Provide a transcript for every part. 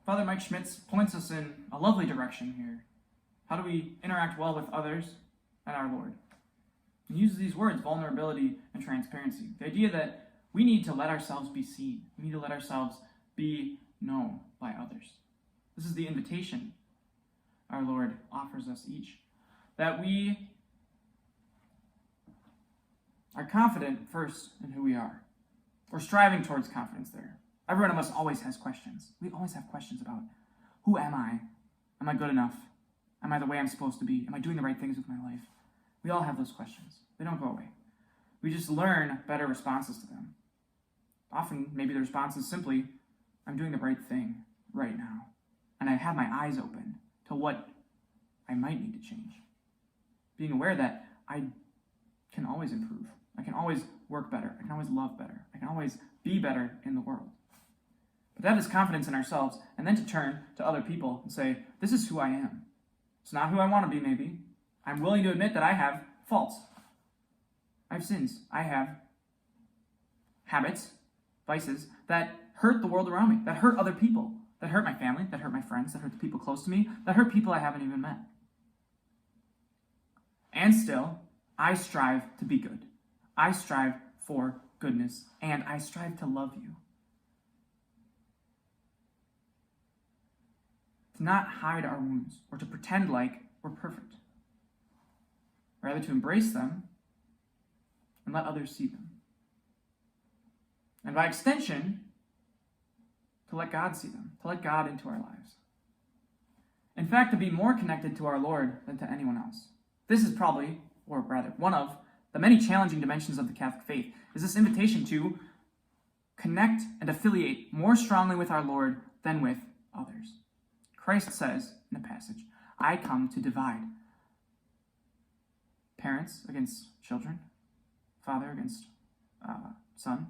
Father Mike Schmitz points us in a lovely direction here. How do we interact well with others and our Lord? He uses these words, vulnerability and transparency. The idea that we need to let ourselves be seen. We need to let ourselves be known by others. This is the invitation our Lord offers us each. That we are confident first in who we are. We're striving towards confidence there. Every one of us always has questions. We always have questions about, who am I? Am I good enough? Am I the way I'm supposed to be? Am I doing the right things with my life? We all have those questions. They don't go away. We just learn better responses to them. Often, maybe the response is simply, I'm doing the right thing right now. And I have my eyes open to what I might need to change. Being aware that I can always improve. I can always work better. I can always love better. I can always be better in the world. But that is confidence in ourselves, and then to turn to other people and say, this is who I am. It's not who I want to be, maybe. I'm willing to admit that I have faults. I have sins. I have habits, vices, that hurt the world around me, that hurt other people, that hurt my family, that hurt my friends, that hurt the people close to me, that hurt people I haven't even met. And still, I strive to be good. I strive for goodness, and I strive to love you. To not hide our wounds or to pretend like we're perfect. Rather, to embrace them and let others see them. And by extension, to let God see them, to let God into our lives. In fact, to be more connected to our Lord than to anyone else. This is probably, or rather, one of the many challenging dimensions of the Catholic faith, is this invitation to connect and affiliate more strongly with our Lord than with others. Christ says in the passage, I come to divide parents against children, father against son.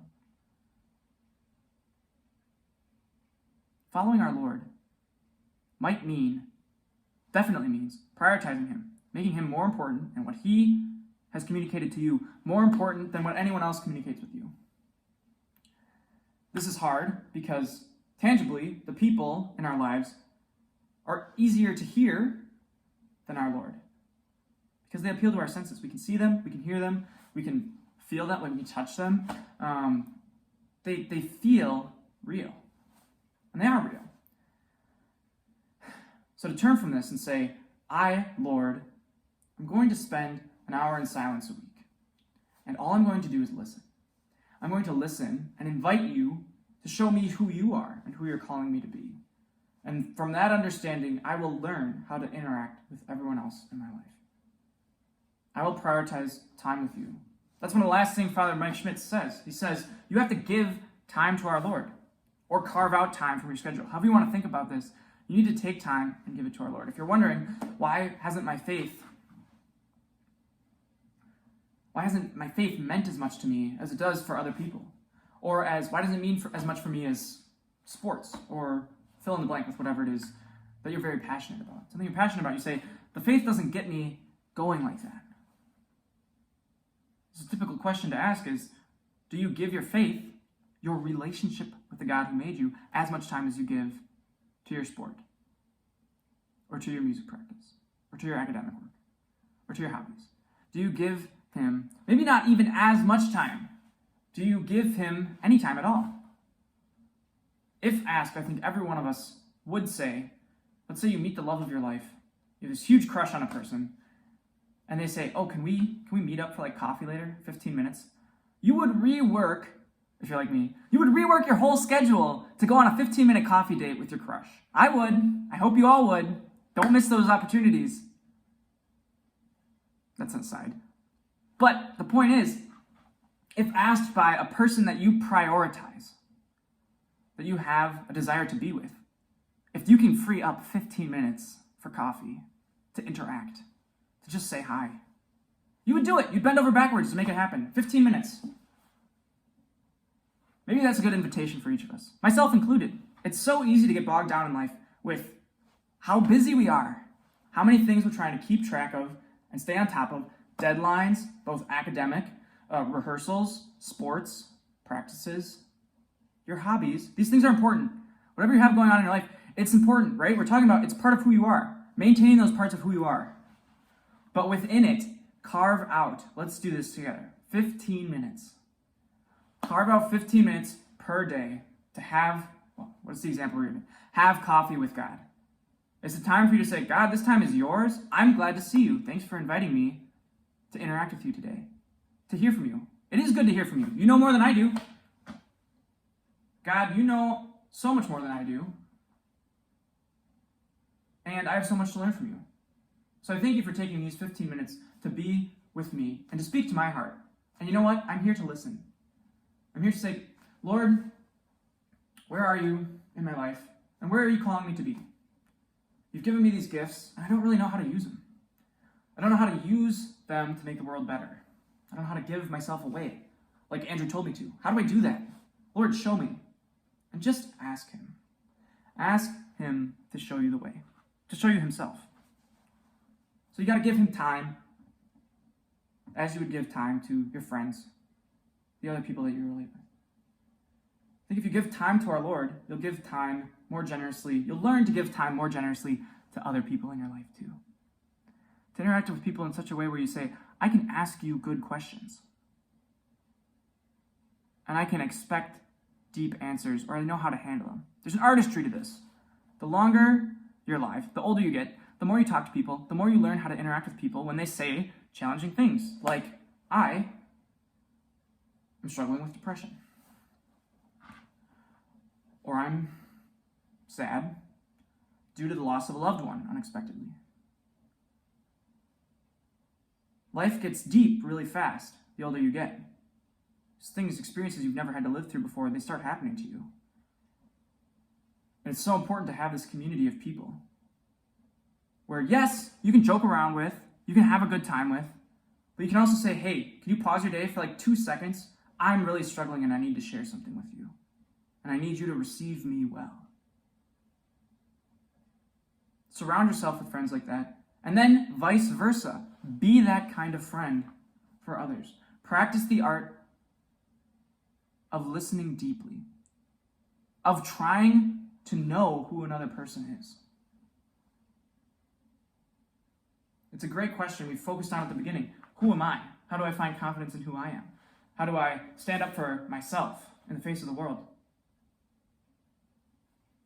Following our Lord definitely means prioritizing him, making him more important, and what he has communicated to you more important than what anyone else communicates with you. This is hard because tangibly, the people in our lives are easier to hear than our Lord. Because they appeal to our senses. We can see them, we can hear them, we can feel that when we touch them. They feel real. And they are real. So to turn from this and say, I, Lord, I'm going to spend an hour in silence a week. And all I'm going to do is listen. I'm going to listen and invite you to show me who you are and who you're calling me to be. And from that understanding, I will learn how to interact with everyone else in my life. I will prioritize time with you. That's one of the last things Father Mike Schmitz says. He says, you have to give time to our Lord, or carve out time from your schedule. However you want to think about this, you need to take time and give it to our Lord. If you're wondering, why hasn't my faith meant as much to me as it does for other people? Or why doesn't it mean as much for me as sports, or fill in the blank with whatever it is that you're very passionate about. Something you're passionate about, you say, the faith doesn't get me going like that. So a typical question to ask is, do you give your faith, your relationship with the God who made you, as much time as you give to your sport, or to your music practice, or to your academic work, or to your hobbies? Do you give him, maybe not even as much time, do you give him any time at all? If asked, I think every one of us would say, let's say you meet the love of your life, you have this huge crush on a person, and they say, oh, can we meet up for like coffee later, 15 minutes? You would rework, if you're like me, you would rework your whole schedule to go on a 15-minute coffee date with your crush. I would. I hope you all would. Don't miss those opportunities. That's an aside. But the point is, if asked by a person that you prioritize, that you have a desire to be with, if you can free up 15 minutes for coffee, to interact, to just say hi, you would do it. You'd bend over backwards to make it happen. 15 minutes. Maybe that's a good invitation for each of us, myself included. It's so easy to get bogged down in life with how busy we are, how many things we're trying to keep track of and stay on top of, deadlines, both academic, rehearsals, sports, practices, your hobbies. These things are important. Whatever you have going on in your life, It's important, right? We're talking about it's part of who you are. Maintaining those parts of who you are. But within it, carve out, let's do this together, 15 minutes. Carve out 15 minutes per day to have, well, what's the example we're giving? Have coffee with God. It's a time for you to say, God, this time is yours. I'm glad to see you. Thanks for inviting me to interact with you today, to hear from you. It is good to hear from you. You know more than I do. God, you know so much more than I do. And I have so much to learn from you. So I thank you for taking these 15 minutes to be with me and to speak to my heart. And you know what? I'm here to listen. I'm here to say, Lord, where are you in my life? And where are you calling me to be? You've given me these gifts, and I don't really know how to use them. I don't know how to use them to make the world better. I don't know how to give myself away, like Andrew told me to. How do I do that? Lord, show me. And just ask him. Ask him to show you the way, to show you himself. So you got to give him time, as you would give time to your friends, the other people that you relate with. I think if you give time to our Lord, you'll give time more generously. You'll learn to give time more generously to other people in your life too. To interact with people in such a way where you say, I can ask you good questions. And I can expect deep answers, or I know how to handle them. There's an artistry to this. The longer you're alive, the older you get, the more you talk to people, the more you learn how to interact with people when they say challenging things. Like, I am struggling with depression. Or I'm sad due to the loss of a loved one unexpectedly. Life gets deep really fast the older you get. These things, experiences you've never had to live through before, they start happening to you. And it's so important to have this community of people where, yes, you can joke around with, you can have a good time with, but you can also say, hey, can you pause your day for like 2 seconds? I'm really struggling and I need to share something with you. And I need you to receive me well. Surround yourself with friends like that. And then vice versa. Be that kind of friend for others. Practice the art of listening deeply, of trying to know who another person is. It's a great question we focused on at the beginning. Who am I? How do I find confidence in who I am? How do I stand up for myself in the face of the world?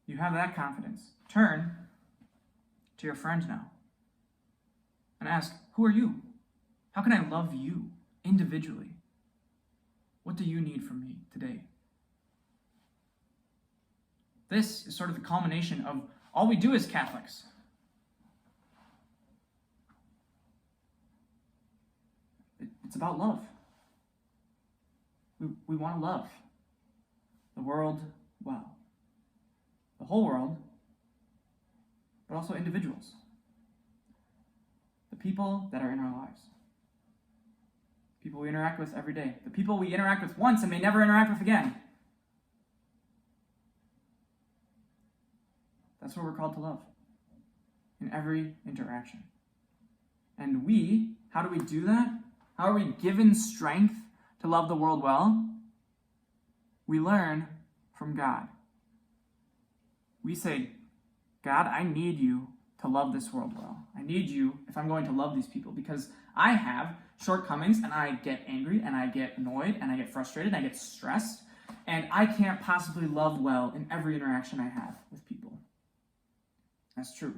You have that confidence. Turn to your friend now and ask, who are you? How can I love you individually? What do you need from me today? This is sort of the culmination of all we do as Catholics. It's about love. We want to love the world well. The whole world, but also individuals. The people that are in our lives. People we interact with every day. The people we interact with once and may never interact with again. That's what we're called to love in every interaction. And how do we do that? How are we given strength to love the world well? We learn from God. We say, God, I need you to love this world well. I need you if I'm going to love these people, because I have shortcomings and I get angry and I get annoyed and I get frustrated and I get stressed, and I can't possibly love well in every interaction I have with people. That's true.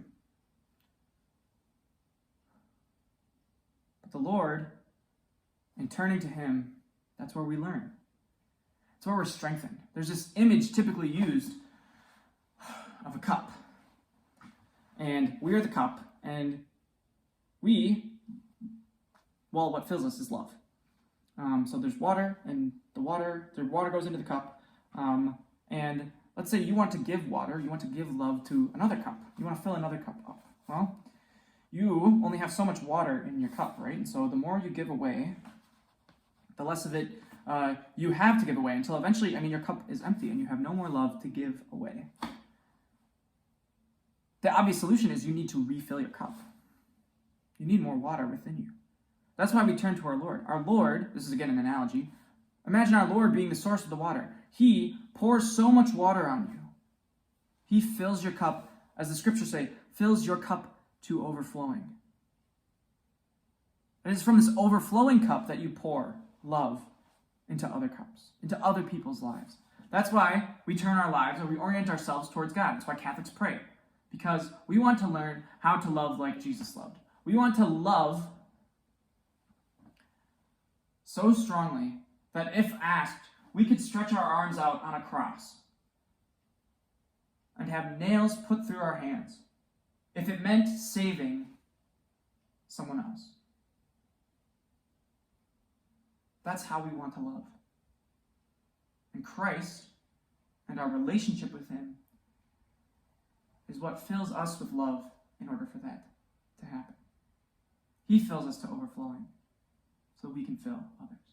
But the Lord, in turning to him, that's where we learn. That's where we're strengthened. There's this image typically used of a cup. And we are the cup, and what fills us is love. So there's water, and the water goes into the cup. And let's say you want to give water, you want to give love to another cup. You want to fill another cup up. Well, you only have so much water in your cup, right? And so the more you give away, the less of it you have to give away, until eventually, your cup is empty and you have no more love to give away. The obvious solution is you need to refill your cup. You need more water within you. That's why we turn to our Lord. Our Lord, this is again an analogy, imagine our Lord being the source of the water. He pours so much water on you. He fills your cup as the scriptures say, fills your cup to overflowing. It is from this overflowing cup that you pour love into other cups, into other people's lives. That's why we turn our lives, or we orient ourselves towards God. That's why Catholics pray, because we want to learn how to love like Jesus loved. We want to love so strongly that if asked, we could stretch our arms out on a cross and have nails put through our hands if it meant saving someone else. That's how we want to love. And Christ and our relationship with him is what fills us with love in order for that to happen. He fills us to overflowing so we can fill others.